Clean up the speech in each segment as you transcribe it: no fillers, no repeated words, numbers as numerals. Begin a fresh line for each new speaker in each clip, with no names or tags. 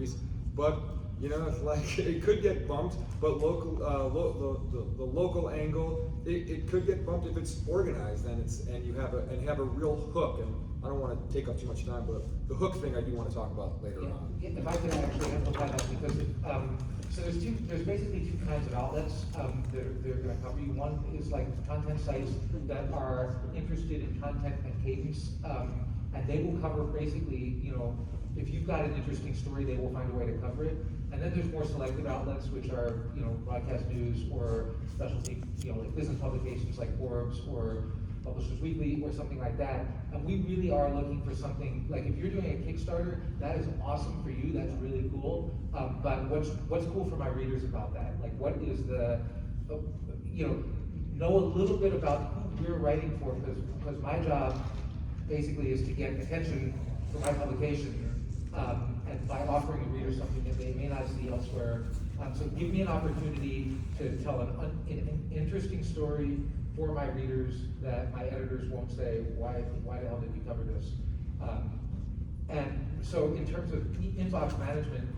stories, but you know, it's like it could get bumped. But local, the local angle, it could get bumped if it's organized and you have a real hook. And I don't want to take up too much time, but the hook thing I do want to talk about later on.
If I could actually amplify that, because so there's basically two kinds of outlets that are going to cover you. One is like content sites that are interested in content and cadence, and they will cover basically, you know, if you've got an interesting story, they will find a way to cover it. And then there's more selective outlets, which are, you know, broadcast news or specialty, you know, like business publications like Forbes or Publishers Weekly or something like that. And we really are looking for something, like if you're doing a Kickstarter, that is awesome for you, that's really cool. But what's cool for my readers about that? Like what is the, you know a little bit about who we're writing for, because my job basically is to get attention for my publication, and by offering the reader something that they may not see elsewhere. So give me an opportunity to tell an interesting story for my readers that my editors won't say, why the hell did you cover this? And so in terms of inbox management,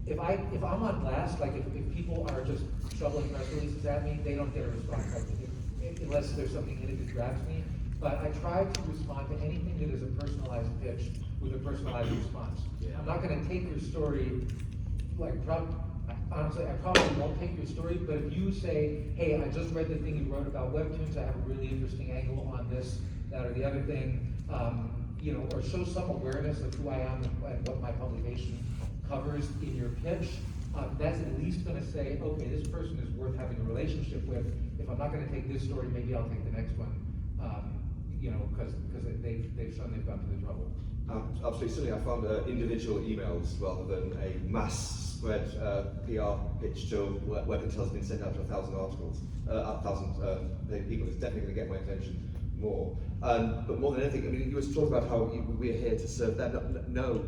if I'm on blast, like if people are just shoveling press releases at me, they don't get a response, like, unless there's something in it that grabs me. But I try to respond to anything that is a personalized pitch with a personalized response. Yeah. I'm not going to take your story, like, honestly, I probably won't take your story, but if you say, hey, I just read the thing you wrote about webtoons, I have a really interesting angle on this, that, or the other thing, you know, or show some awareness of who I am and what my publication covers in your pitch, that's at least going to say, okay, this person is worth having a relationship with. If I'm not going to take this story, maybe I'll take the next one, you know, because they've shown they've gone to the trouble.
Absolutely, certainly I found individual emails rather than a mass spread PR pitch to web until has been sent out to 1,000 articles, 1,000 people. It's definitely going to get my attention more. But more than anything, I mean, you were talking about how we're here to serve them. No,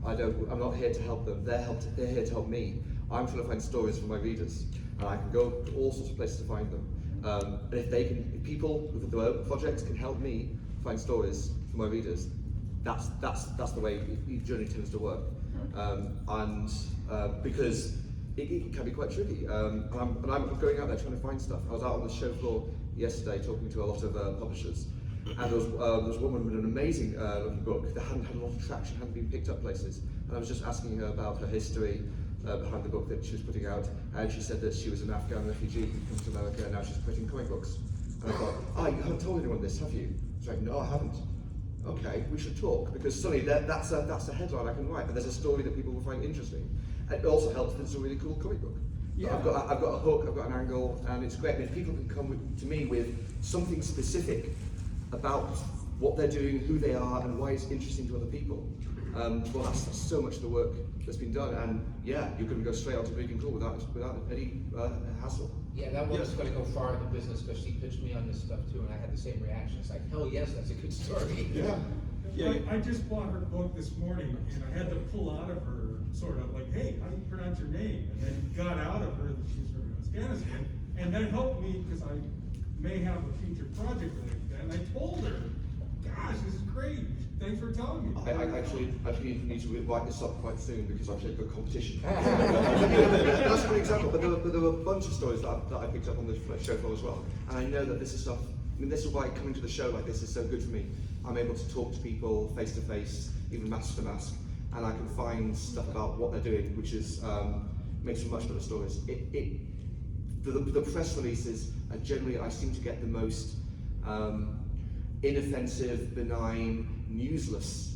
I don't. I'm not here to help them. They're here to help me. I'm trying to find stories for my readers, and I can go to all sorts of places to find them. And if people with their own projects can help me find stories for my readers, that's the way your journey tends to work. Because it can be quite tricky. And I'm going out there trying to find stuff. I was out on the show floor yesterday talking to a lot of publishers, and there was a woman with an amazing looking book that hadn't had a lot of traction, hadn't been picked up places. And I was just asking her about her history behind the book that she was putting out, and she said that she was an Afghan refugee who came to America, and now she's printing comic books. And I thought, you haven't told anyone this, have you? She's like, no, I haven't. Okay, we should talk, because suddenly that's a headline I can write, and there's a story that people will find interesting. It also helps that it's a really cool comic book. Yeah. I've got a hook, I've got an angle, and it's great. And if people can come to me with something specific about what they're doing, who they are, and why it's interesting to other people, well, that's so much of the work that's been done. And yeah, you can go straight on to Big and Cool without any hassle.
Yeah, that woman's going to go far in the business, because she pitched me on this stuff too, and I had the same reaction. It's like, hell yes, that's a good story.
Yeah.
Yeah. I just bought her book this morning, and I had to pull out of her, sort of like, hey, how do you pronounce your name? And then got out of her that she's from Afghanistan, and that helped me because I may have a future project related to that. And I told her, gosh, this is great. Thanks for telling me.
I actually need to write this up quite soon, because I've taken a competition. That's a good example, but there were a bunch of stories that I picked up on the show floor as well. And I know that this is stuff, I mean, this is why coming to the show like this is so good for me. I'm able to talk to people face to face, even mask to mask, and I can find stuff about what they're doing, which is makes for much better stories. The press releases are generally, I seem to get the most inoffensive, benign, newsless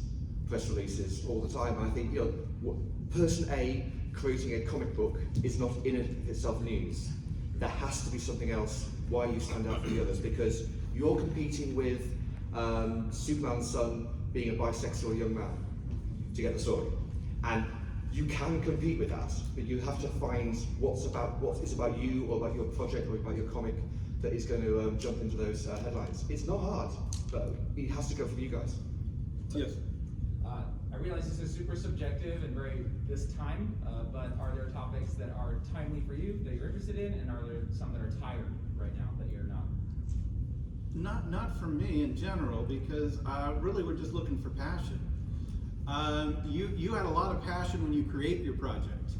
press releases all the time. And I think, you know, person A creating a comic book is not in itself news. There has to be something else why you stand out from the others, because you're competing with Superman's son being a bisexual young man to get the story. And you can compete with that, but you have to find what is about you, or about your project, or about your comic that is going to jump into those headlines. It's not hard, but it has to go from you guys.
Yes.
I realize this is super subjective and very this time, but are there topics that are timely for you that you're interested in, and are there some that are tired right now that you're not?
Not for me in general, because really we're just looking for passion. You had a lot of passion when you create your project,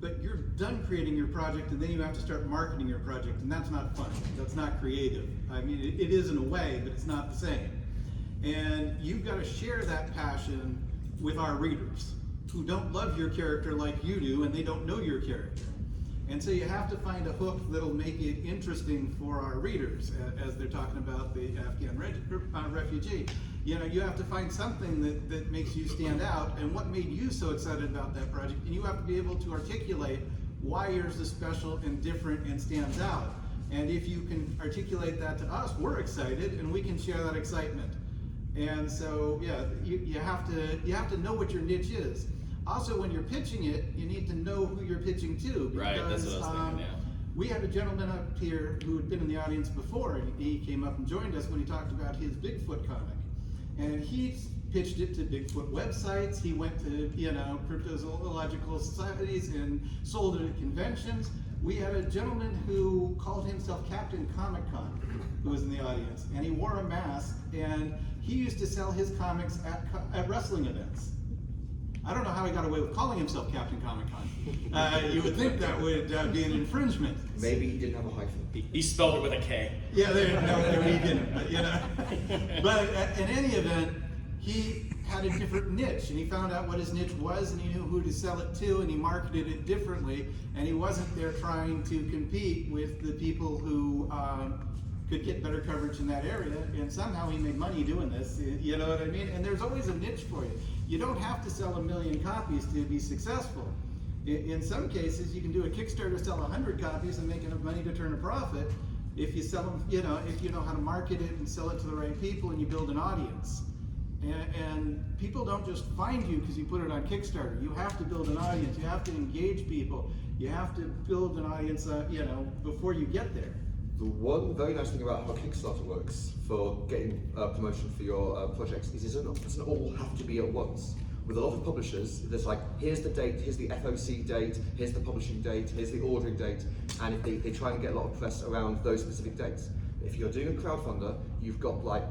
but you're done creating your project and then you have to start marketing your project, and that's not fun. That's not creative. I mean, it is in a way, but it's not the same. And you've got to share that passion with our readers who don't love your character like you do, and they don't know your character. And so you have to find a hook that'll make it interesting for our readers, as they're talking about the Afghan refugee. You know, you have to find something that makes you stand out, and what made you so excited about that project, and you have to be able to articulate why yours is special and different and stands out. And if you can articulate that to us, we're excited, and we can share that excitement. And so, yeah, you have to know what your niche is. Also, when you're pitching it, you need to know who you're pitching to. Because,
Right, that's what I was thinking, yeah.
We had a gentleman up here who had been in the audience before, and he came up and joined us when he talked about his Bigfoot comic. And he pitched it to Bigfoot websites. He went to, cryptozoological societies and sold it at conventions. We had a gentleman who called himself Captain ComicCon, who was in the audience, and he wore a mask, and he used to sell his comics at wrestling events. I don't know how he got away with calling himself Captain ComicCon. You would think that would be an infringement.
Maybe he didn't have a hyphen.
He spelled it with a K.
Yeah, no, he didn't, but, But in any event, he had a different niche, and he found out what his niche was, and he knew who to sell it to, and he marketed it differently, and he wasn't there trying to compete with the people who could get better coverage in that area, and somehow he made money doing this, you know what I mean? And there's always a niche for you. You don't have to sell 1 million copies to be successful. In some cases, you can do a Kickstarter, sell 100 copies and make enough money to turn a profit if you sell them, if you know how to market it and sell it to the right people and you build an audience. And people don't just find you because you put it on Kickstarter. You have to build an audience. You have to engage people. You have to build an audience, before you get there.
The one very nice thing about how Kickstarter works for getting promotion for your projects is it doesn't all have to be at once. With a lot of publishers, there's like, here's the date, here's the FOC date, here's the publishing date, here's the ordering date, and if they try and get a lot of press around those specific dates. If you're doing a crowdfunder, you've got like,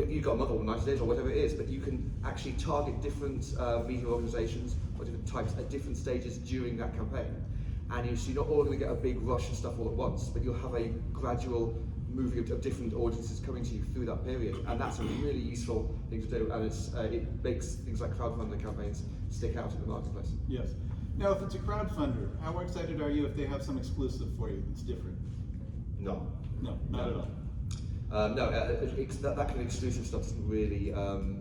you've got a month or 90 days or whatever it is, but you can actually target different media organizations or different types at different stages during that campaign. And so you're not all going to get a big rush of stuff all at once, but you'll have a gradual moving of different audiences coming to you through that period, and that's a really useful thing to do, and it makes things like crowdfunding campaigns stick out in the marketplace.
Yes. Now, if it's a crowdfunder, how excited are you if they have some exclusive for you that's different?
No.
No, not at all.
That kind of exclusive stuff doesn't really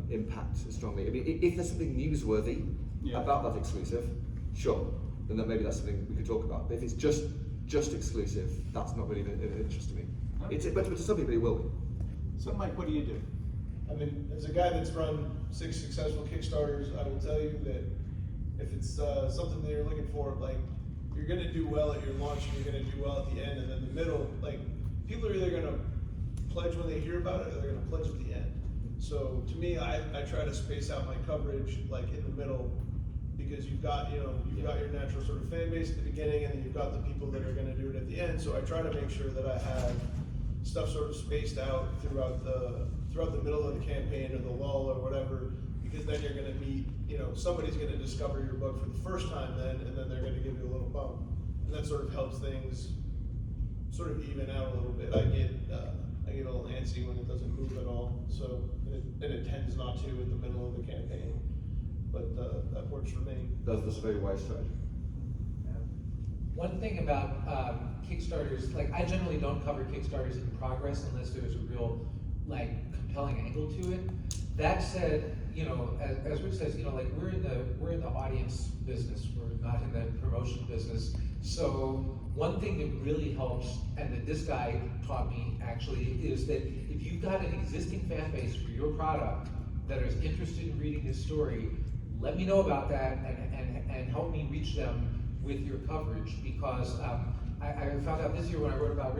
impact strongly. I mean, if there's something newsworthy about that exclusive, sure, then maybe that's something we could talk about. But if it's just exclusive, that's not really of interest to me. But to some people it will be.
So, Mike, what do you do?
I mean, as a guy that's run 6 successful Kickstarters, I will tell you that if it's something that you're looking for, like, you're going to do well at your launch and you're going to do well at the end, and then the middle, like, people are either going to pledge when they hear about it or they're going to pledge at the end. So to me, I try to space out my coverage like in the middle, because you've got your natural sort of fan base at the beginning, and then you've got the people that are going to do it at the end. So I try to make sure that I have stuff sort of spaced out throughout the middle of the campaign or the lull or whatever, because then you're going to meet, somebody's going to discover your book for the first time then, and then they're going to give you a little bump, and that sort of helps things sort of even out a little bit. I get a little antsy when it doesn't move at all, so and it tends not to in the middle of the campaign, but that works for me.
That's a very wise strategy.
One thing about Kickstarters, like, I generally don't cover Kickstarters in progress unless there's a real, like, compelling angle to it. That said, as Rich says, we're in the audience business. We're not in the promotion business. So one thing that really helps, and that this guy taught me actually, is that if you've got an existing fan base for your product that is interested in reading this story, let me know about that and help me reach them with your coverage, because I found out this year when I wrote about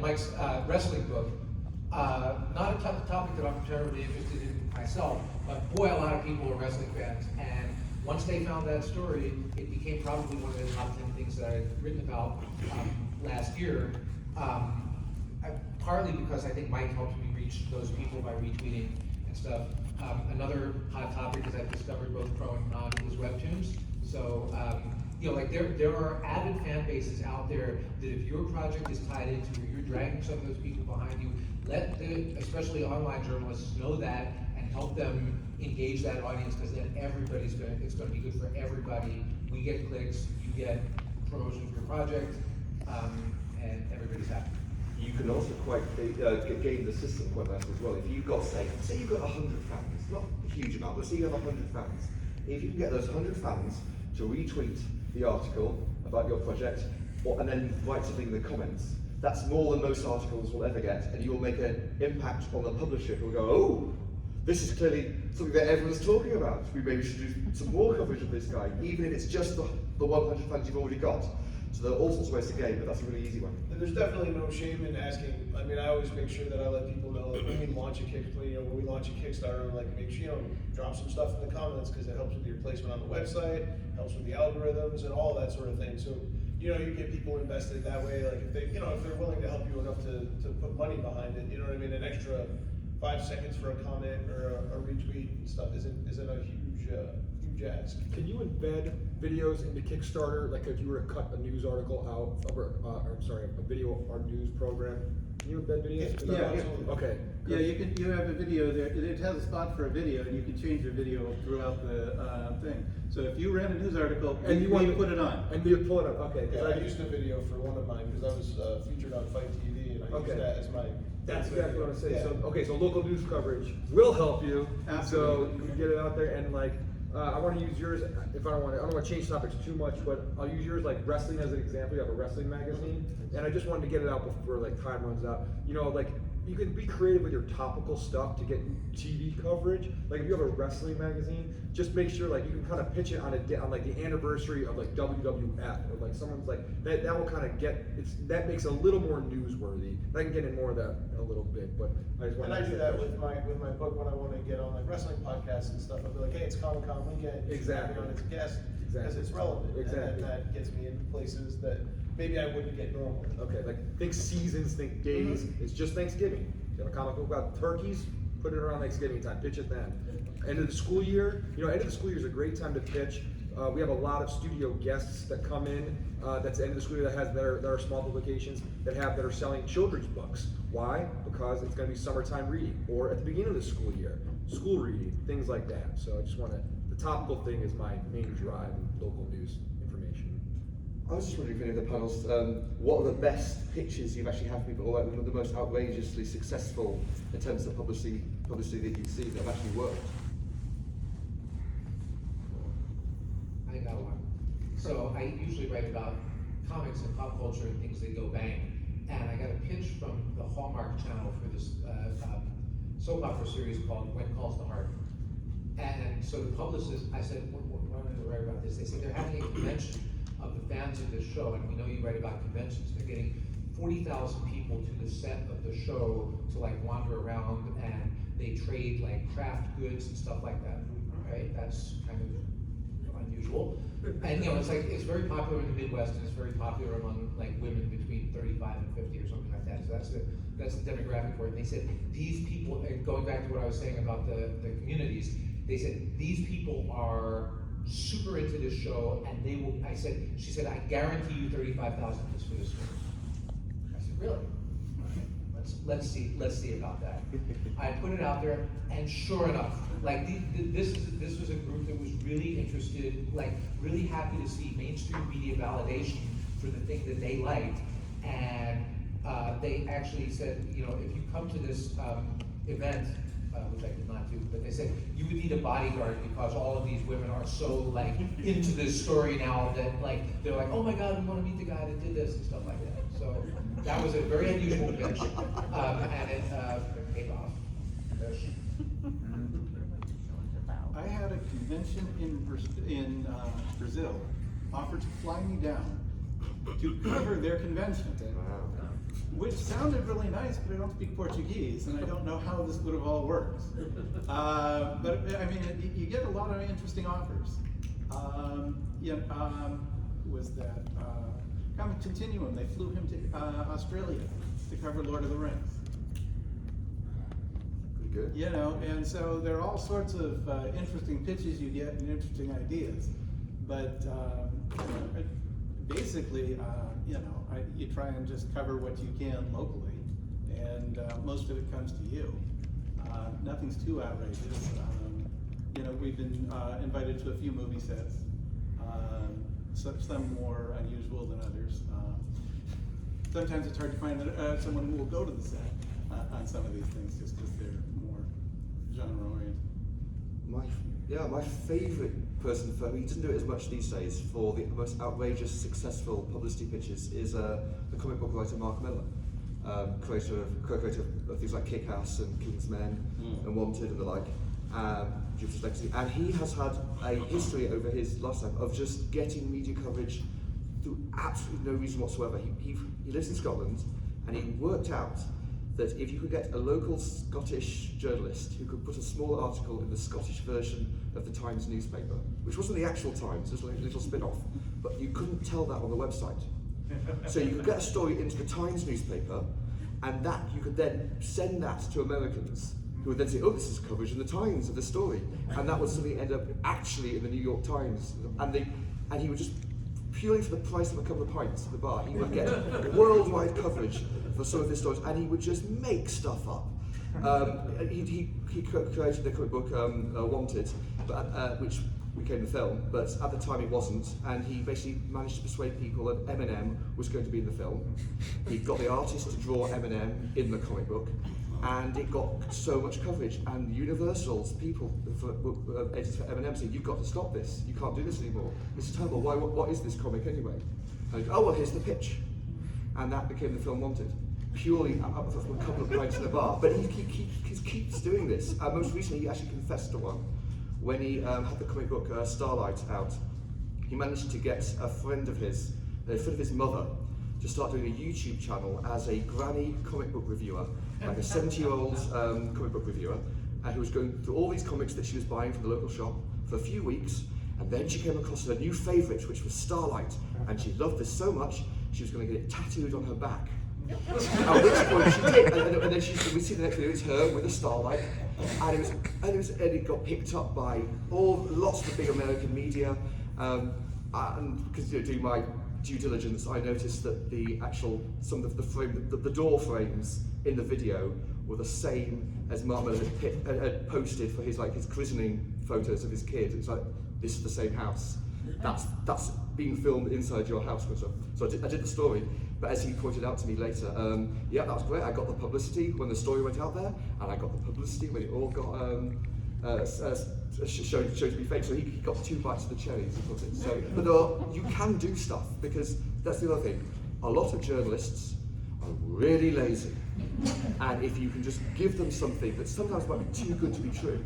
Mike's wrestling book. Not a topic that I'm terribly interested in myself, but boy, a lot of people are wrestling fans, and once they found that story, it became probably one of the top 10 things that I'd written about last year. Partly because I think Mike helped me reach those people by retweeting and stuff. Another hot topic, as I've discovered both pro and con, is webtoons. So, like there are avid fan bases out there that if your project is tied into, or you're dragging some of those people behind you, let the, especially online journalists, know that and help them engage that audience, because then it's gonna be good for everybody. We get clicks, you get promotion for your project, and everybody's happy.
You can also quite game the system quite nicely as well. If you've got, say you've got 100 fans, not a huge amount, but say you have 100 fans. If you can get those 100 fans to retweet the article about your project, and then write something in the comments, that's more than most articles will ever get, and you will make an impact on the publisher who will go, oh, this is clearly something that everyone's talking about. We maybe should do some more coverage of this guy, even if it's just the 100 fans you've already got. So there are all sorts of ways to game, but that's a really easy one.
And there's definitely no shame in asking. I mean, I always make sure that I let people know, like, when we launch a Kickstarter, like, make sure, drop some stuff in the comments, because it helps with your placement on the website, helps with the algorithms and all that sort of thing. So, you get people invested that way. Like, if they, if they're willing to help you enough to put money behind it, you know what I mean? An extra 5 seconds for a comment or a retweet and stuff isn't a huge ask.
Can you embed videos into Kickstarter, like if you were to cut a news article out, a video or news program? Can you embed videos?
Yeah.
Okay.
Yeah, you have a video there, it has a spot for a video, and you can change your video throughout the thing. So if you ran a news article,
And you want to
put it on.
And you pull it up, okay. 'Cause
Yeah, I used a video for one of mine, because I was featured on Fight TV, and I
Okay.
used that as my.
That's exactly what I was saying.
Yeah.
So local news coverage will help you.
Absolutely.
So you can get it out there, and like, I want to use yours. If I don't want to change topics too much, but I'll use yours like wrestling as an example. You have a wrestling magazine, and I just wanted to get it out before like time runs out. Like you can be creative with your topical stuff to get TV coverage. Like if you have a wrestling magazine, just make sure like you can kind of pitch it on like the anniversary of like WWF, or like someone's like that will kind of that makes it a little more newsworthy. I can get in more of that in a little bit, but I just want
And
to
I do that with my book when I want to get on like wrestling podcasts and stuff. I'll be like, hey, it's ComicCon weekend. You should
Exactly.
have me on as a guest, because
Exactly.
it's relevant.
Exactly.
And then that gets me into places that maybe I wouldn't get normally.
Okay, like think seasons, think days. It's just Thanksgiving. You have a comic book about turkeys, put it around Thanksgiving time, pitch it then. End of the school year, end of the school year is a great time to pitch. We have a lot of studio guests that come in. That's the end of the school year that are small publications that are selling children's books. Why? Because it's going to be summertime reading, or at the beginning of the school year, school reading, things like that. So I just want to. The topical thing is my main drive in local news information.
I was just wondering if any of the panels, what are the best pitches you've actually had for people, or the most outrageously successful attempts at publicity that you've seen that have actually worked?
I got one. So I usually write about comics and pop culture and things that go bang. And I got a pitch from the Hallmark Channel for this soap opera series called When Calls the Heart. And so the publicist, I said, why don't I write about this? They said they're having a convention of the fans of this show, and we know you write about conventions. They're getting 40,000 people to the set of the show to like wander around, and they trade like craft goods and stuff like that. Right? That's kind of unusual. And it's very popular in the Midwest, and it's very popular among like women between 35 and 50 or something like that. So that's the demographic for it. And they said these people, and going back to what I was saying about the communities, they said these people are super into this show, and they will. She said, I guarantee you 35,000 is for this story. I said, really? Let's see about that. I put it out there, and sure enough, like this was a group that was really interested, like really happy to see mainstream media validation for the thing that they liked, and they actually said, if you come to this event, which I did not do, but they said you would need a bodyguard because all of these women are so like into this story now that like they're like, oh my God, we want to meet the guy that did this and stuff like that. So that was a very unusual pitch, and it paid off.
I had a convention in Brazil offer to fly me down to cover their convention, which sounded really nice, but I don't speak Portuguese, and I don't know how this would have all worked. But I mean, you get a lot of interesting offers. Was that Comic Continuum? They flew him to Australia to cover Lord of the Rings.
pretty good.
You know, and so there are all sorts of interesting pitches you get and interesting ideas. But basically, you try and just cover what you can locally, and most of it comes to you. Nothing's too outrageous. We've been invited to a few movie sets, some more unusual than others. Sometimes it's hard to find someone who will go to the set on some of these things just because they're more genre-oriented.
My favourite person he doesn't do it as much these days for the most outrageous, successful publicity pitches is the comic book writer Mark Miller, co-creator of things like Kick-Ass and Kingsmen and Wanted and the like, Jupiter's Legacy, and he has had a history over his lifetime of just getting media coverage through absolutely no reason whatsoever. He lives in Scotland, and he worked out that if you could get a local Scottish journalist who could put a small article in the Scottish version of the Times newspaper, which wasn't the actual Times, it was like a little spin-off, but you couldn't tell that on the website. So you could get a story into the Times newspaper, and that you could then send that to Americans, who would then say, oh, this is coverage in the Times of the story, and that would suddenly end up actually in the New York Times, and he would just, purely for the price of a couple of pints at the bar, he would get worldwide coverage for some of his stories, and he would just make stuff up. He created the comic book Wanted, which became the film, but at the time it wasn't, and he basically managed to persuade people that Eminem was going to be in the film. He got the artist to draw Eminem in the comic book, and it got so much coverage, and Universal's people, editors for Eminem, said, you've got to stop this, you can't do this anymore, this is terrible, what is this comic anyway? And oh well, here's the pitch. And that became the film Wanted, purely up for a couple of pints in the bar. But he keeps doing this. Most recently he actually confessed to one. When he had the comic book Starlight out, he managed to get a friend of his mother, to start doing a YouTube channel as a granny comic book reviewer, like a 70-year-old comic book reviewer, who was going through all these comics that she was buying from the local shop for a few weeks, and then she came across her new favourite, which was Starlight, and she loved this so much, she was going to get it tattooed on her back. At which point she did, and then we see the next video, it's her with a Starlight, and it got picked up by lots of the big American media, and because doing my due diligence, I noticed that some of the door frames in the video were the same as Mark Miller had posted for his christening photos of his kid. It's like, this is the same house. That's being filmed inside your house. So I did the story, but as he pointed out to me later, yeah, that was great. I got the publicity when the story went out there, and I got the publicity when it all got showed to be fake. So he got 2 bites of the cherry, as he put it. So, but you can do stuff, because that's the other thing. A lot of journalists are really lazy, and if you can just give them something that sometimes might be too good to be true,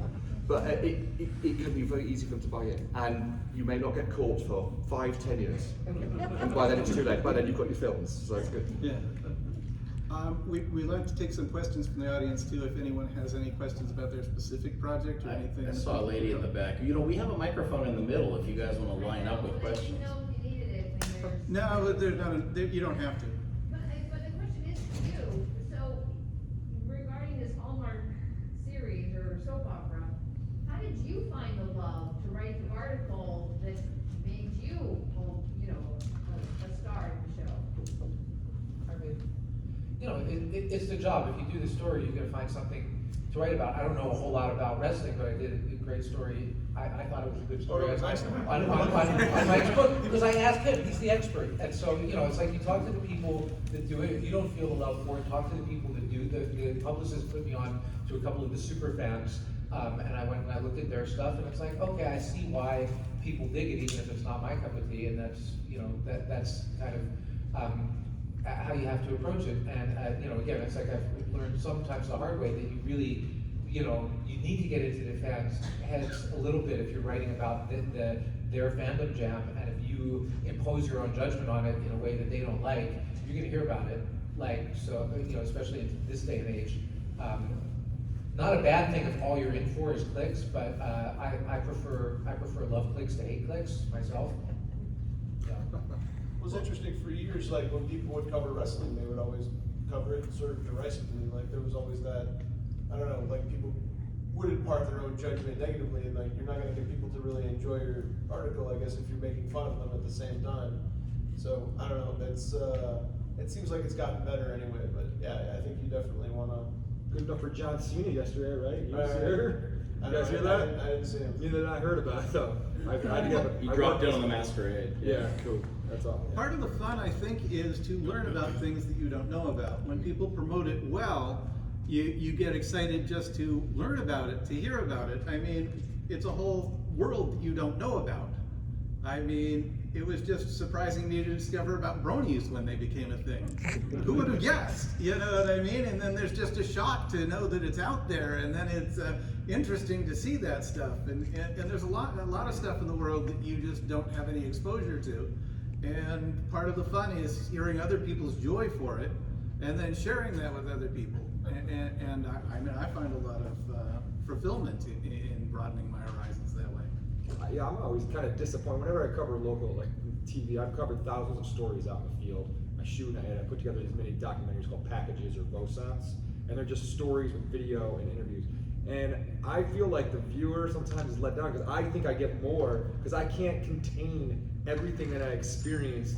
but it can be very easy for them to buy in, and you may not get caught for 5-10 years, and by then it's too late. By then you've got your films, so it's good.
Yeah. We'd like to take some questions from the audience too, if anyone has any questions about their specific project or anything.
I saw a lady in the back. We have a microphone in the middle if you guys want to line up with questions.
No, they're not. You don't have to.
But the question is to you, so regarding this Hallmark series or soap opera, how did you find the love to write the article that made you, a star in the show?
I mean, it's the job. If you do the story, you're gonna find something to write about. I don't know a whole lot about wrestling, but I did a great story. I thought it was a good story.
Oh, it was nice.
On my book, because I asked him, he's the expert. And so, it's like you talk to the people that do it. If you don't feel the love for it, talk to the people that do. The publicist put me on to a couple of the super fans, and I went and I looked at their stuff, and it's like, okay, I see why people dig it, even if it's not my cup of tea, and that's, that's kind of how you have to approach it. And again, it's like I've learned sometimes the hard way that you really, you need to get into the fans' heads a little bit if you're writing about their fandom jam, and if you impose your own judgment on it in a way that they don't like, you're gonna hear about it. Especially in this day and age. Not a bad thing if all you're in for is clicks, but I prefer love clicks to hate clicks myself. Yeah.
It was interesting for years, like when people would cover wrestling, they would always cover it sort of derisively, like there was always that I don't know, like people would impart their own judgment negatively, and like you're not gonna get people to really enjoy your article, I guess, if you're making fun of them at the same time. So I don't know. That's it seems like it's gotten better anyway. But yeah, I think you definitely wanna.
Good enough for John Cena yesterday, right? You
Right.
see her? You guys hear that?
I didn't see him.
Neither did I heard about it though.
He dropped in on the masquerade.
Yeah, cool. That's all.
Part of the fun, I think, is to learn about things that you don't know about. When people promote it well, you get excited just to learn about it, to hear about it. I mean, it's a whole world that you don't know about. I mean, it was just surprising me to discover about bronies when they became a thing. Who would have guessed? You know what I mean? And then there's just a shock to know that it's out there, and then it's interesting to see that stuff. And there's a lot of stuff in the world that you just don't have any exposure to. And part of the fun is hearing other people's joy for it, and then sharing that with other people. And I mean, I find a lot of fulfillment in broadening my horizons that way.
Yeah, I'm always kind of disappointed whenever I cover local, like TV. I've covered thousands of stories out in the field. I shoot and I put together these mini documentaries called packages or VOSATs, and they're just stories with video and interviews. And I feel like the viewer sometimes is let down because I think I get more because I can't contain everything that I experienced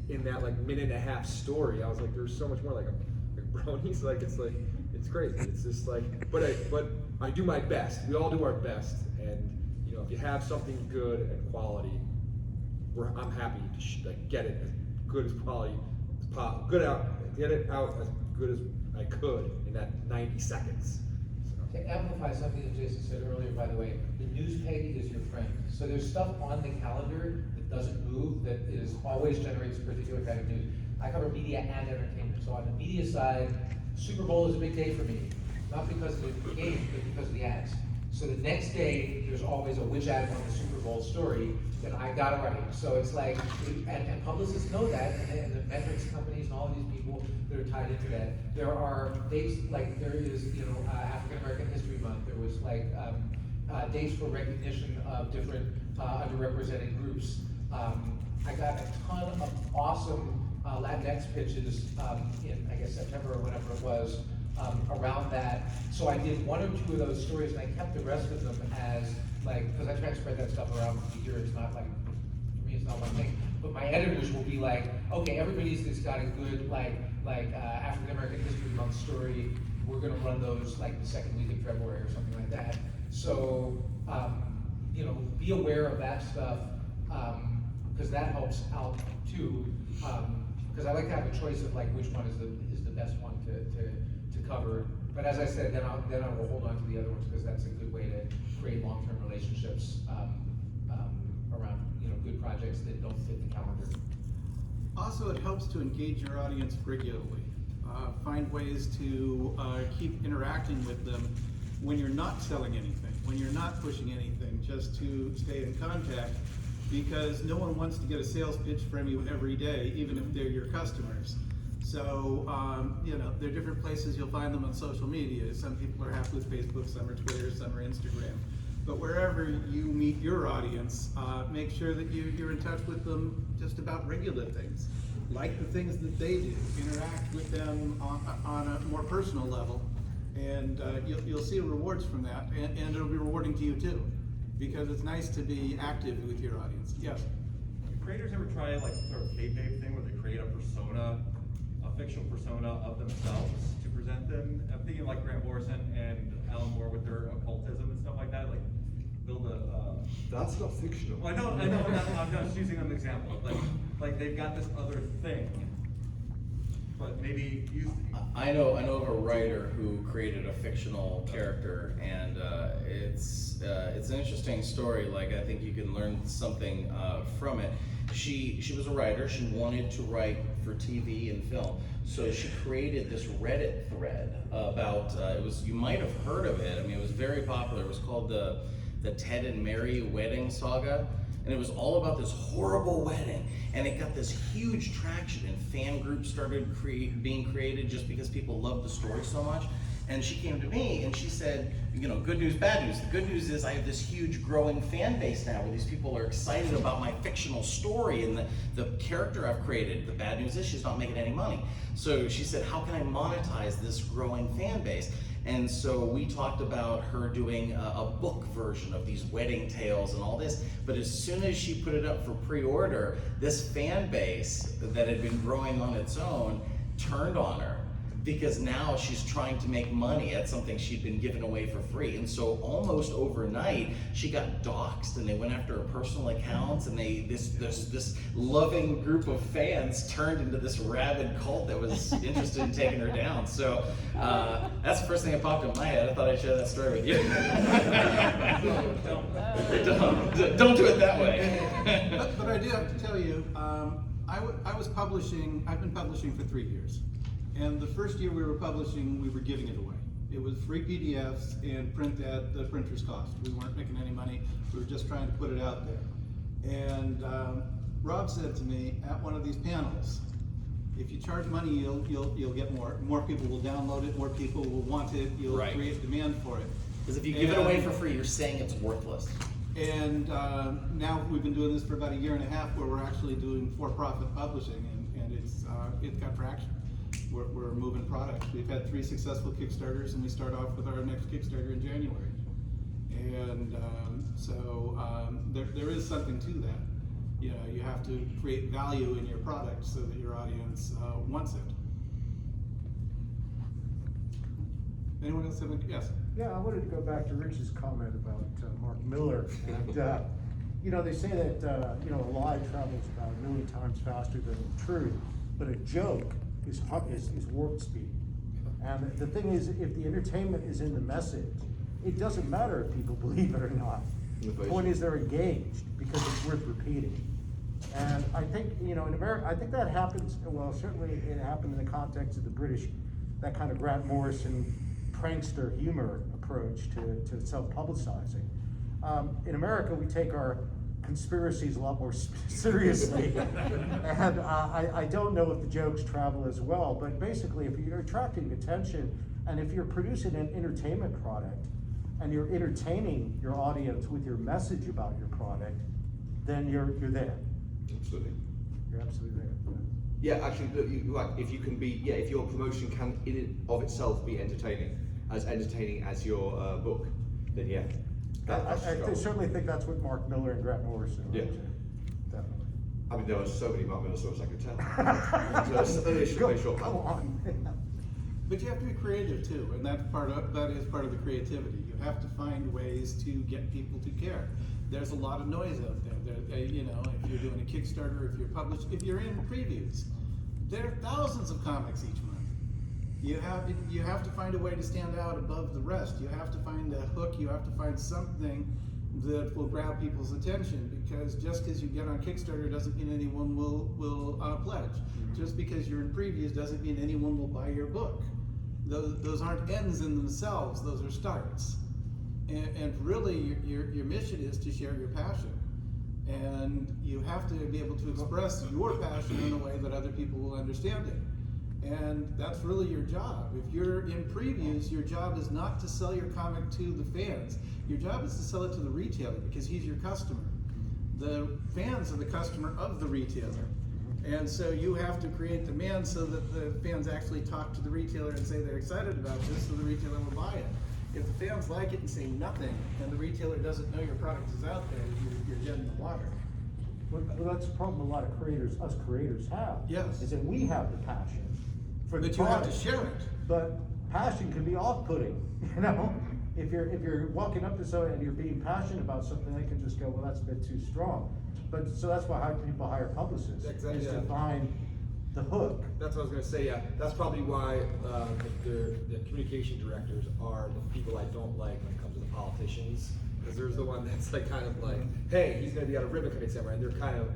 in that like minute and a half story. I was like, there's so much more. Like bronies, it's crazy. It's just like, but I do my best. We all do our best, and you know, if you have something good and quality, I'm happy to get it as good as quality as possible. Get it out as good as I could in that 90 seconds. So.
To amplify something that Jason said earlier, by the way, the news peg is your friend. So there's stuff on the calendar that doesn't move, that always generates a particular kind of news. I cover media and entertainment. So on the media side, Super Bowl is a big day for me. Not because of the game, but because of the ads. So the next day, there's always a which ad on the Super Bowl story that I gotta write. So it's like, and publicists know that, and the metrics companies and all these people that are tied into that. There are dates, like there is, African American History Month. There was like dates for recognition of different underrepresented groups. I got a ton of awesome Latinx pitches in, I guess, September or whatever it was, around that. So I did one or two of those stories, and I kept the rest of them as like, because I try to spread that stuff around here. It's not like, for me, it's not one thing. But my editors will be like, okay, everybody's just got a good African American History Month story. We're gonna run those like the second week in February or something like that. So be aware of that stuff, because that helps out too. Because I like to have a choice of like which one is the best one to cover. But as I said, then I will hold on to the other ones because that's a good way to create long-term relationships around good projects that don't fit the calendar.
Also, it helps to engage your audience regularly. Find ways to keep interacting with them when you're not selling anything, when you're not pushing anything, just to stay in contact, because no one wants to get a sales pitch from you every day, even if they're your customers. So, there are different places you'll find them on social media. Some people are happy with Facebook, some are Twitter, some are Instagram. But wherever you meet your audience, make sure that you're in touch with them just about regular things, like the things that they do. Interact with them on a more personal level, and you'll see rewards from that, and it'll be rewarding to you too, because it's nice to be active with your audience. Yes?
Do creators ever try like some sort of kayfabe thing where they create a persona, a fictional persona of themselves to present them? I'm thinking like Grant Morrison and Alan Moore with their occultism and stuff like that, like build a...
That's not fictional.
Well, I know, I'm just using an example. Like they've got this other thing, but maybe use...
I know of a writer who created a fictional character, and it's an interesting story. Like, I think you can learn something from it. She was a writer. She wanted to write for TV and film, so she created this Reddit thread about you might have heard of it. I mean, it was very popular. It was called the Ted and Mary wedding saga, and it was all about this horrible wedding, and it got this huge traction, and fan groups started being created just because people loved the story so much. And she came to me and she said, good news, bad news. The good news is I have this huge growing fan base now where these people are excited about my fictional story and the character I've created. The bad news is she's not making any money. So she said, how can I monetize this growing fan base? And so we talked about her doing a book version of these wedding tales and all this, but as soon as she put it up for pre-order, this fan base that had been growing on its own turned on her, because now she's trying to make money at something she'd been given away for free. And so almost overnight, she got doxxed, and they went after her personal accounts, and this loving group of fans turned into this rabid cult that was interested in taking her down. So that's the first thing that popped in my head. I thought I'd share that story with you. Don't do it that way.
But I do have to tell you, I've been publishing for 3 years. And the first year we were publishing, we were giving it away. It was free PDFs and print at the printer's cost. We weren't making any money. We were just trying to put it out there. And Rob said to me at one of these panels, if you charge money, you'll get more. More people will download it. More people will want it. You'll
Right.
create demand for it.
Because if you give it away for free, you're saying it's worthless.
And now we've been doing this for about 1.5 years, where we're actually doing for-profit publishing, and it's got traction. We're moving products. We've had 3 successful Kickstarters, and we start off with our next Kickstarter in January. And there is something to that. You know, you have to create value in your product so that your audience wants it. Anyone else have any? Yes.
Yeah, I wanted to go back to Rich's comment about Mark Miller. And, you know, they say that, you know, a lie travels about 1 million times faster than the truth, but a joke is warp speed. And the thing is, if the entertainment is in the message, it doesn't matter if people believe it or not. The point is they're engaged because it's worth repeating. And I think, you know, in America, I think that happens, well, certainly it happened in the context of the British, that kind of Grant Morrison prankster humor approach to self-publicizing. In America, we take our conspiracies a lot more seriously. And I don't know if the jokes travel as well, but basically if you're attracting attention and if you're producing an entertainment product and you're entertaining your audience with your message about your product, then you're there.
Absolutely.
You're absolutely there.
Yeah, actually, look, you're right. If you can be, yeah, if your promotion can in it of itself be entertaining as your book, then yeah.
I certainly think that's what Mark Miller and Grant Morrison are
Yeah.
into. Definitely.
I mean, there were so many Mark Miller stories I could tell. So only a very short
Go
panel.
on.
But you have to be creative too, and that is part of the creativity. You have to find ways to get people to care. There's a lot of noise out there. You know, if you're doing a Kickstarter, if you're in previews, there are thousands of comics each month. You have to find a way to stand out above the rest. You have to find a hook. You have to find something that will grab people's attention, because just because you get on Kickstarter doesn't mean anyone will pledge. Mm-hmm. Just because you're in previews doesn't mean anyone will buy your book. Those aren't ends in themselves. Those are starts. And really, your mission is to share your passion. And you have to be able to express your passion in a way that other people will understand it. And that's really your job. If you're in previews, your job is not to sell your comic to the fans. Your job is to sell it to the retailer, because he's your customer. The fans are the customer of the retailer. And so you have to create demand so that the fans actually talk to the retailer and say they're excited about this, so the retailer will buy it. If the fans like it and say nothing, and the retailer doesn't know your product is out there, you're dead in the water.
Well, that's the problem a lot of us creators have.
Yes.
Is that we have the passion for the
But you have to
product.
share it.
But passion can be off-putting, you know? If you're walking up to someone and you're being passionate about something, they can just go, well, that's a bit too strong. But, so that's why people hire publicists,
Exactly,
is to
yeah.
find the hook.
That's what I was gonna say, yeah. That's probably why the communication directors are the people I don't like when it comes to the politicians. Because there's the one that's like kind of like, hey, he's gonna be at a ribbon cutting somewhere, and they're kind of,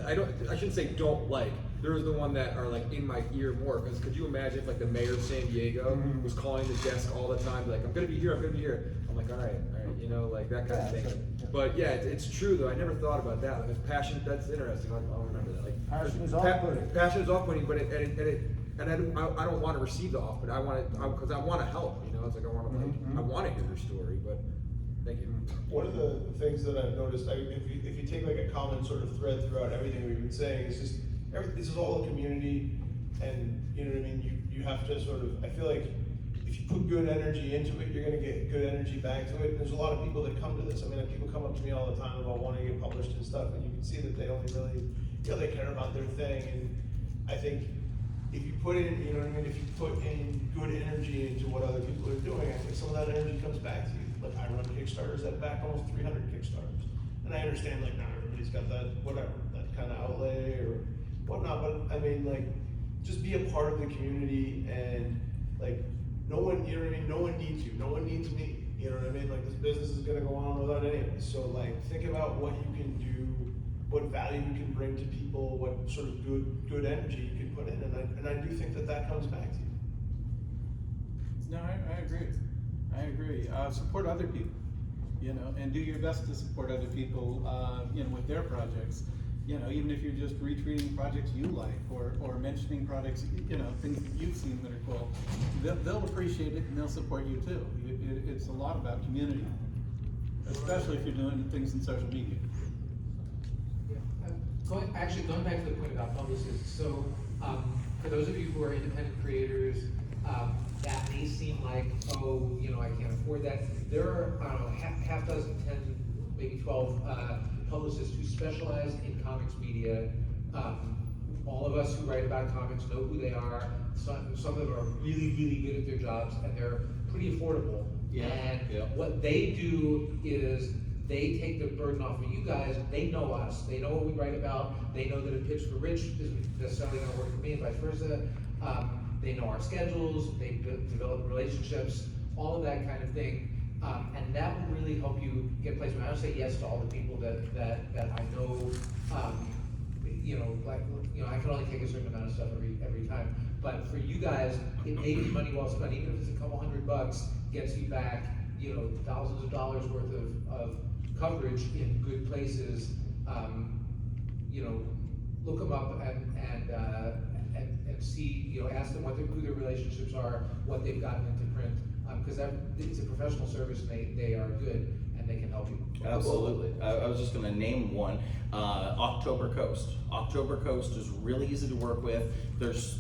I shouldn't say don't like. There's the one that are like in my ear more. Because could you imagine if like the mayor of San Diego was calling the desk all the time, like I'm gonna be here, I'm gonna be here. I'm like, all right, you know, like that kind of thing.
Yeah.
But yeah, it's true though. I never thought about that. Like, it's passion. That's interesting. I'll remember that. Like
Passion is off-putting.
Passion is off-putting, but I don't want to receive the off, but I want it because I want to help. You know, it's like I want to I want to hear your story. But thank you.
One of the things that I've noticed, if you take like a common sort of thread throughout everything we've been saying, it's just this is all a community, and you know what I mean. You have to sort of. I feel like if you put good energy into it, you're gonna get good energy back to it. And there's a lot of people that come to this. I mean, people come up to me all the time about wanting to get published and stuff, and you can see that they only really, they care about their thing. And I think if you put in, you know what I mean, if you put in good energy into what other people are doing, I think some of that energy comes back to you. Like, I run Kickstarters that back almost 300 Kickstarters. And I understand, like, not everybody's got that, whatever, that kind of outlay or whatnot, but I mean, like, just be a part of the community, and like, no one, you know what I mean, no one needs you, no one needs me, you know what I mean, like, this business is gonna go on without any of it. So like, think about what you can do, what value you can bring to people, what sort of good energy you can put in, and I do think that that comes back to you.
No, I agree. I agree. Support other people, you know, and do your best to support other people, you know, with their projects. You know, even if you're just retweeting projects you like, or mentioning projects, you know, things that you've seen that are cool, they'll appreciate it and they'll support you too. It's a lot about community, especially if you're doing things in social media.
Going back to the point about publicists, so, for those of you who are independent creators, that may seem like, oh, you know, I can't afford that. There are, I don't know, half dozen, 10, maybe 12, publicists who specialize in comics media. All of us who write about comics know who they are. Some of them are really, really good at their jobs, and they're pretty affordable.
Yeah,
And
yeah.
what they do is they take the burden off of you guys. They know us. They know what we write about. They know that a pitch for Rich isn't necessarily going to work for me, and vice versa. They know our schedules. They develop relationships, all of that kind of thing. And that will really help you get placement. I don't say yes to all the people that I know. You know, like, you know, I can only take a certain amount of stuff every time. But for you guys, it may be money well spent. Even if it's a couple $100, gets you back, you know, thousands of dollars worth of coverage in good places. You know, look them up and see, you know, ask them who their relationships are, what they've gotten into print, because it's a professional service, and they are good, and they can help you.
Absolutely. I was just going to name one. October Coast. October Coast is really easy to work with. There's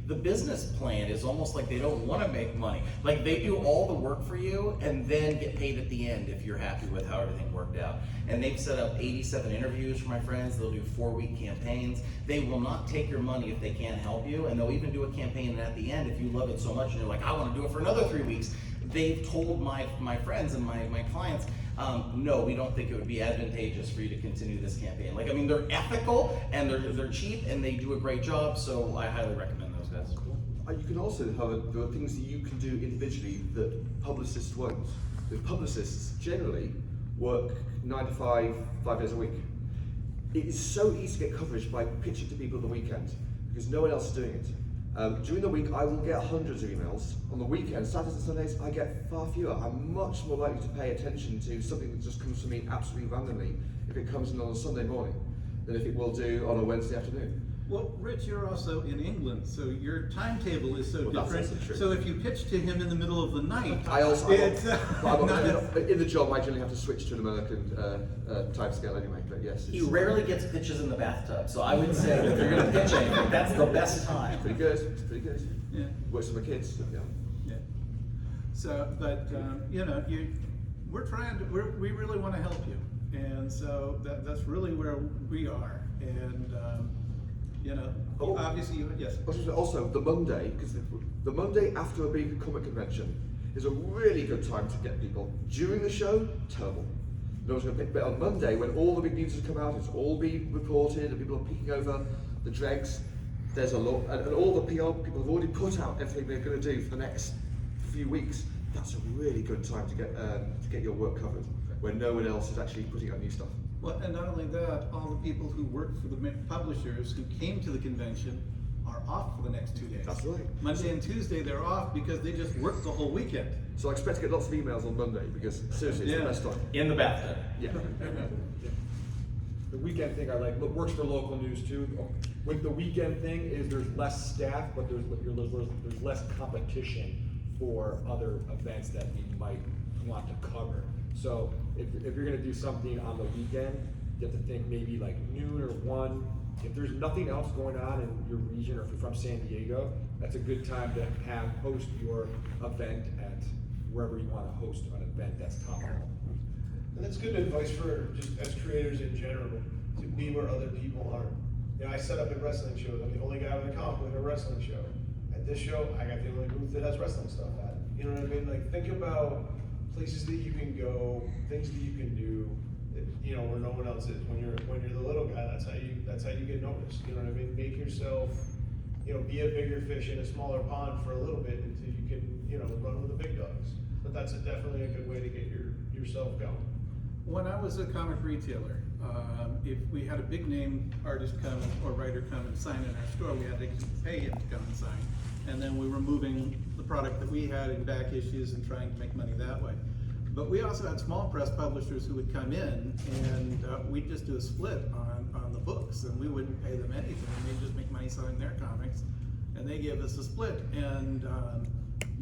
the business plan is almost like they don't want to make money. Like, they do all the work for you and then get paid at the end if you're happy with how everything worked out. And they've set up 87 interviews for my friends. They'll do 4-week campaigns. They will not take your money if they can't help you, and they'll even do a campaign, and at the end, if you love it so much and you're like, I want to do it for another 3 weeks, they've told my friends and my clients, no, we don't think it would be advantageous for you to continue this campaign. Like, I mean, they're ethical and they're cheap and they do a great job, so I highly recommend those guys.
You can also there are things that you can do individually that publicists won't. The publicists generally work 9 to 5, 5 days a week. It is so easy to get coverage by pitching to people on the weekend because no one else is doing it. During the week, I will get hundreds of emails. On the weekend, Saturdays and Sundays, I get far fewer. I'm much more likely to pay attention to something that just comes to me absolutely randomly if it comes in on a Sunday morning than if it will do on a Wednesday afternoon.
Well, Rich, you're also in England, so your timetable is so
Well, that's
different.
also true.
So if you pitch to him in the middle of the night,
I also,
it's
in the job, I generally have to switch to an American time scale anyway, but yes.
He
it's-
rarely gets pitches in the bathtub, so I would say if you're going to pitch anything, that's the best time.
Pretty good, it's pretty good.
Yeah.
Works for my kids, yeah.
Yeah. So, but you know, we really want to help you, and so that's really where we are, and you know,
Oh.
obviously, yes.
Also, the Monday, because the Monday after a big comic convention is a really good time to get people. During the show, terrible. No one's going to pick, but on Monday, when all the big news has come out, it's all been reported, and people are peeking over the dregs, there's a lot, and all the PR people have already put out everything they're going to do for the next few weeks. That's a really good time to get your work covered, when no one else is actually putting out new stuff.
Well, and not only that, all the people who work for the publishers who came to the convention are off for the next 2 days.
That's right.
Monday and Tuesday, they're off because they just worked the whole weekend.
So I expect to get lots of emails on Monday, because seriously, it's
Yeah.
the best time.
In the bathtub.
Yeah.
The weekend thing I like, works for local news too. With the weekend thing is there's less staff, but there's less competition for other events that we might want to cover. So if you're gonna do something on the weekend, you have to think maybe like noon or 1, If there's nothing else going on in your region, or if you're from San Diego, that's a good time to host your event at wherever you want to host an event that's topical.
And that's good advice for just as creators in general, to be where other people aren't. You know, I set up at wrestling shows. I'm the only guy with a comic book at a wrestling show. At this show, I got the only booth that has wrestling stuff at it. You know what I mean? Like, think about places that you can go, things that you can do, that, you know, where no one else is. When you're the little guy, that's how you get noticed. You know what I mean? Make yourself, you know, be a bigger fish in a smaller pond for a little bit until you can, you know, run with the big dogs. But that's definitely a good way to get yourself going.
When I was a comic retailer, if we had a big name artist come or writer come and sign in our store, we had to pay him to come and sign. And then we were moving the product that we had in back issues and trying to make money that way. But we also had small press publishers who would come in and we'd just do a split on the books, and we wouldn't pay them anything. They'd just make money selling their comics, and they gave us a split. And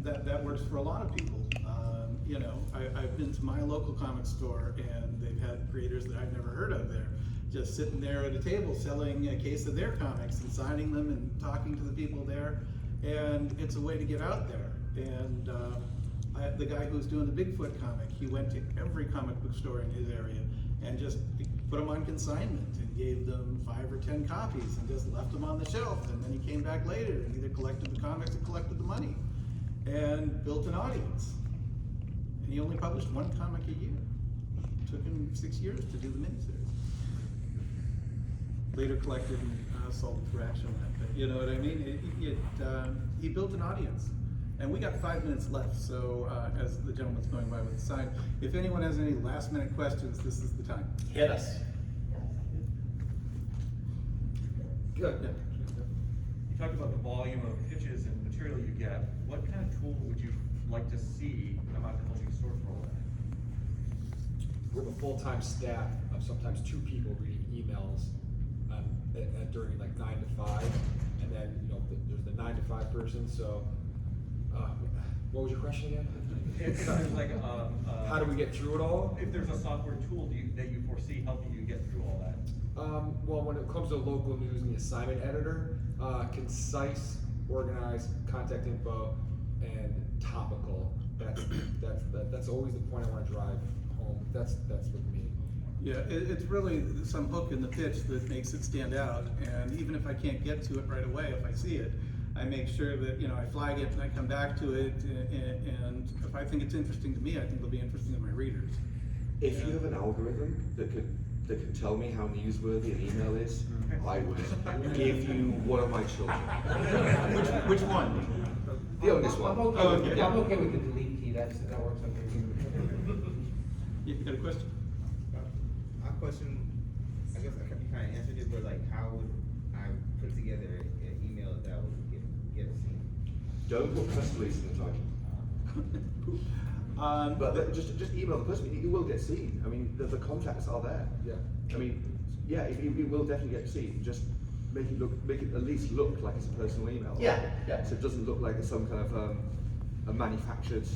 that works for a lot of people. You know, I've been to my local comic store, and they've had creators that I've never heard of there, just sitting there at a table selling a case of their comics and signing them and talking to the people there. And it's a way to get out there. And the guy who was doing the Bigfoot comic, he went to every comic book store in his area and just put them on consignment and gave them 5 or 10 copies and just left them on the shelf. And then he came back later and either collected the comics or collected the money and built an audience. And he only published 1 comic a year. It took him 6 years to do the miniseries. Later collected and sold it for Action Land. But you know what I mean? He built an audience. And we got 5 minutes left, so as the gentleman's going by with the sign, if anyone has any last minute questions, this is the time.
Hit us.
Good.
Yeah.
You talked about the volume of pitches and material you get. What kind of tool would you like to see come out to help you sort through all that?
We have a full-time staff of sometimes 2 people reading emails during like 9 to 5, and then, you know, there's the 9 to 5 person. So, what was your question again?
If there's like
how do we get through it all?
If there's a software tool that you foresee helping you get through all that?
Well, when it comes to local news and the assignment editor, concise, organized, contact info, and topical. That's always the point I want to drive home. That's with me.
Yeah, it's really some hook in the pitch that makes it stand out. And even if I can't get to it right away, if I see it, I make sure that, you know, I flag it and I come back to it. And if I think it's interesting to me, I think it'll be interesting to my readers.
If you have an algorithm that can tell me how newsworthy an email is, I would give you one of my children.
Which one?
The oldest one.
I'm okay,
Oh,
with,
okay.
I'm okay with the delete key, that works okay.
You got a question?
My question, I guess you kind of answered it, but like, how would I put together an email that would get seen?
Don't put press release in the title. But just email the person. You will get seen. I mean, the contacts are there.
Yeah.
I mean, yeah, it will definitely get seen. Just make it at least look like it's a personal email.
Yeah, yeah.
So it doesn't look like it's some kind of a manufactured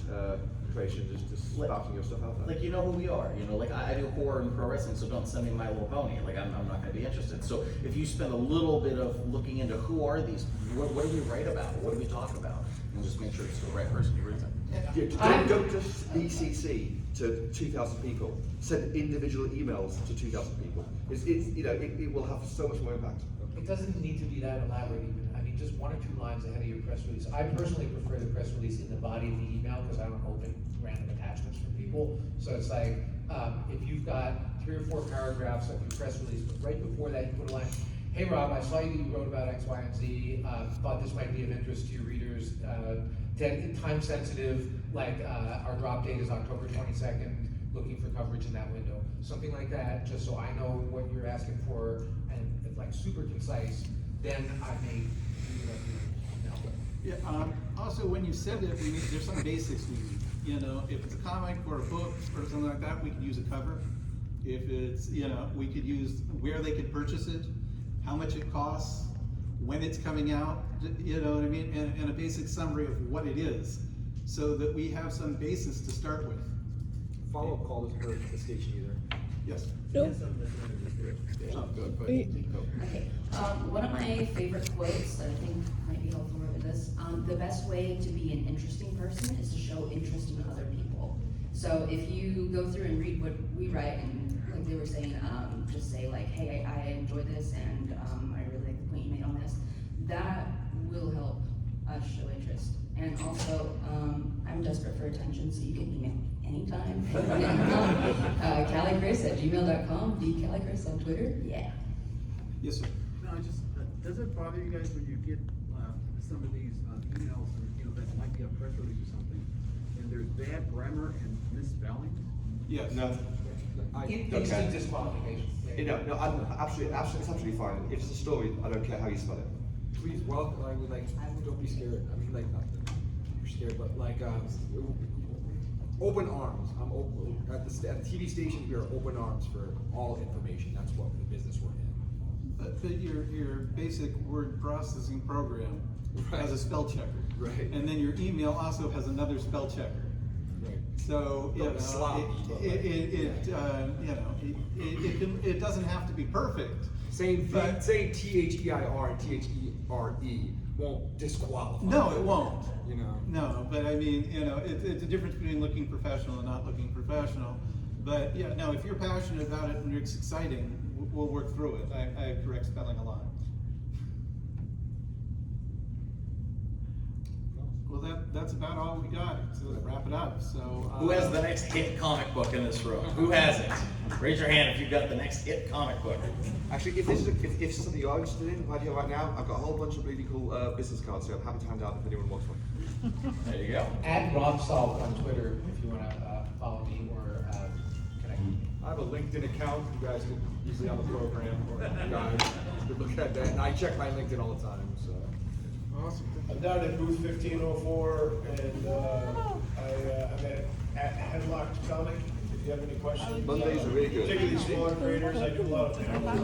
creation, just spouting your stuff out there.
Like, you know who we are, you know, like I do horror and pro wrestling, so don't send me My Little Pony, like I'm not gonna be interested. So if you spend a little bit of looking into who are these, what do we write about, what do we talk about, and just make sure it's the right person who reads it.
Yeah, don't just BCC to 2,000 people. Send individual emails to 2,000 people. It's you know, it will have so much more impact.
It doesn't need to be that elaborate even. I mean, just 1 or 2 lines ahead of your press release. I personally prefer the press release in the body of the email because I don't open random attachments from people. So it's like, if you've got 3 or 4 paragraphs of your press release, but right before that you put a line, hey Rob, I saw you wrote about X, Y, and Z, thought this might be of interest to your readers. Time sensitive, like our drop date is October 22nd, looking for coverage in that window. Something like that, just so I know what you're asking for, and if like super concise, then I may do that.
Yeah, also when you send it, there's some basics we need. You know, if it's a comic or a book or something like that, we could use a cover. If it's, you know, we could use where they could purchase it, how much it costs, when it's coming out, you know what I mean? And a basic summary of what it is, so that we have some basis to start with.
Follow-up call doesn't hurt the station either.
Yes?
Yes, I'm listening to this.
Oh,
Go ahead. Go.
Okay, one of my favorite quotes that I think might be helpful with this, the best way to be an interesting person is to show interest in other people. So if you go through and read what we write, and like they were saying, just say like, hey, I enjoyed this, and I really like the point you made on this, that will help us show interest. And also, I'm desperate for attention, so you can email anytime. CallieChris@gmail.com, DCallieChris on Twitter, yeah.
Yes, sir.
No, I just, does it bother you guys when you get, some of these, emails, or, that might be a press release or something, and there's bad grammar and misspelling?
Yes.
No.
Instant disqualification.
No, I'm absolutely, it's absolutely fine. If it's a story, I don't care how you spell it.
Please, well, I would like, don't be scared. I mean, like, not that you're scared, but like, open arms. I'm open, at the TV station, we are open arms for all information. That's what the business we're in.
But your basic word processing program has a spell checker.
Right.
And then your email also has another spell checker.
Right.
So, you know,
Sloppy, but like-
it doesn't have to be perfect.
Saying
But-
saying THEIR and THERE won't disqualify.
No, it won't.
You know.
No, but I mean, it's a difference between looking professional and not looking professional. But yeah, no, if you're passionate about it and it's exciting, we'll work through it. I correct spelling a lot. Well, that's about all we got. So let's wrap it up. So
Who has the next hit comic book in this room? Who has it? Raise your hand if you've got the next hit comic book.
Actually, if it's something you are interested in, right here, right now, I've got a whole bunch of really cool business cards, so I'm happy to hand out if anyone wants one.
There you go.
Add Rob Salt on Twitter if you wanna, follow me or, connect.
I have a LinkedIn account. You guys can usually on the program or guys could look at that. And I check my LinkedIn all the time. So.
Awesome.
I'm down at booth 1504, and I'm at Headlocked Comic. If you have any questions.
Mondays are really good.
Particularly smaller creators, I do a lot of panels.